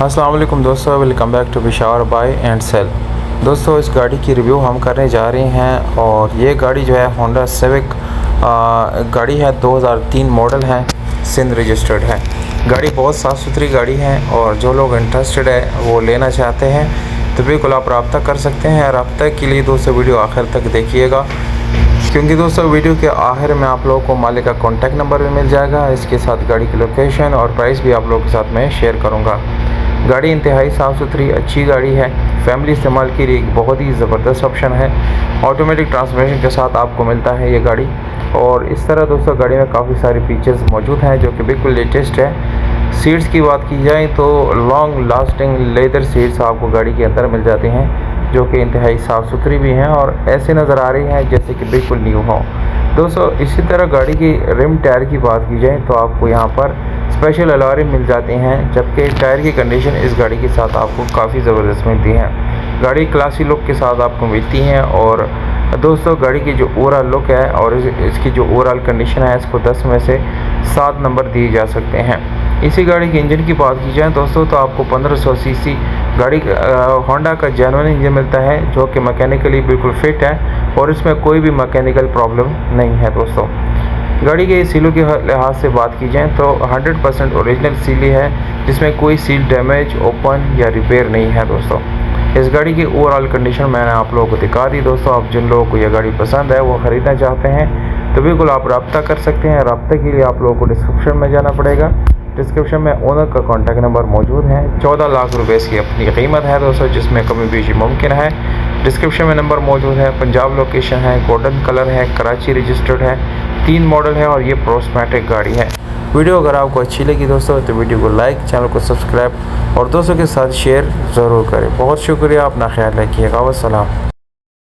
अस्सलाम वालेकुम दोस्तों, welcome back to Peshawar buy and sell. दोस्तों, इस गाड़ी की रिव्यू हम करने जा रहे हैं और ये गाड़ी जो है होंडा सिविक गाड़ी है, 2003 मॉडल है, सिंध रजिस्टर्ड है। गाड़ी बहुत साफ़ सुथरी गाड़ी है और जो लोग इंटरेस्टेड है वो लेना चाहते हैं तो बिल्कुल आप रब्ता कर सकते हैं। रब्ता के लिए दोस्तों वीडियो आखिर तक देखिएगा, क्योंकि दोस्तों वीडियो के आखिर में आप लोगों को मालिक का कॉन्टैक्ट नंबर भी मिल जाएगा। इसके साथ गाड़ी की लोकेशन और प्राइस भी आप लोगों के साथ मैं शेयर करूंगा। गाड़ी इंतहाई साफ़ सुथरी अच्छी गाड़ी है, फैमिली इस्तेमाल के लिए एक बहुत ही ज़बरदस्त ऑप्शन है। ऑटोमेटिक ट्रांसमिशन के साथ आपको मिलता है ये गाड़ी। और इस तरह दोस्तों गाड़ी में काफ़ी सारे फीचर्स मौजूद हैं जो कि बिल्कुल लेटेस्ट है। सीट्स की बात की जाए तो लॉन्ग लास्टिंग लेदर सीट्स आपको गाड़ी के अंदर मिल जाती हैं, जो कि इंतहाई साफ़ सुथरी भी हैं और ऐसे नज़र आ रही हैं जैसे कि बिल्कुल न्यू हो। दोस्तों, इसी तरह गाड़ी की रिम टायर की बात की जाए तो आपको यहाँ पर स्पेशल अलॉय मिल जाते हैं, जबकि टायर की कंडीशन इस गाड़ी के साथ आपको काफ़ी ज़बरदस्त मिलती है। गाड़ी क्लासी लुक के साथ आपको मिलती हैं। और दोस्तों, गाड़ी की जो ओवरऑल लुक है और इसकी जो ओवरऑल कंडीशन है, इसको 10 में से 7 नंबर दिए जा सकते हैं। इसी गाड़ी के इंजन की बात की जाए दोस्तों तो आपको 1500 सीसी गाड़ी होंडा का जेन्युइन इंजन मिलता है, जो कि मैकेनिकली बिल्कुल फिट है और इसमें कोई भी मैकेनिकल प्रॉब्लम नहीं है। दोस्तों, गाड़ी के सीलों के लिहाज से बात की जाए तो 100% ओरिजिनल सील है, जिसमें कोई सील डैमेज, ओपन या रिपेयर नहीं है। दोस्तों, इस गाड़ी की ओवरऑल कंडीशन मैंने आप लोगों को दिखा दी। दोस्तों, आप जिन लोगों को यह गाड़ी पसंद है वो ख़रीदना चाहते हैं तो बिल्कुल आप रब्ता कर सकते हैं। रब्ते के लिए आप लोगों को डिस्क्रिप्शन में जाना पड़ेगा। डिस्क्रिप्शन में ओनर का कॉन्टैक्ट नंबर मौजूद है। 14 लाख रुपए इसकी अपनी कीमत है दोस्तों, जिसमें कमी बेशी मुमकिन है। डिस्क्रिप्शन में नंबर मौजूद है। पंजाब लोकेशन है, गोल्डन कलर है, कराची रजिस्टर्ड है, 3 मॉडल है और ये प्रोस्मैटिक गाड़ी है। वीडियो अगर आपको अच्छी लगी दोस्तों तो वीडियो को लाइक, चैनल को सब्सक्राइब और दोस्तों के साथ शेयर ज़रूर करें। बहुत शुक्रिया, अपना ख्याल रखिएगा। वस्सलाम।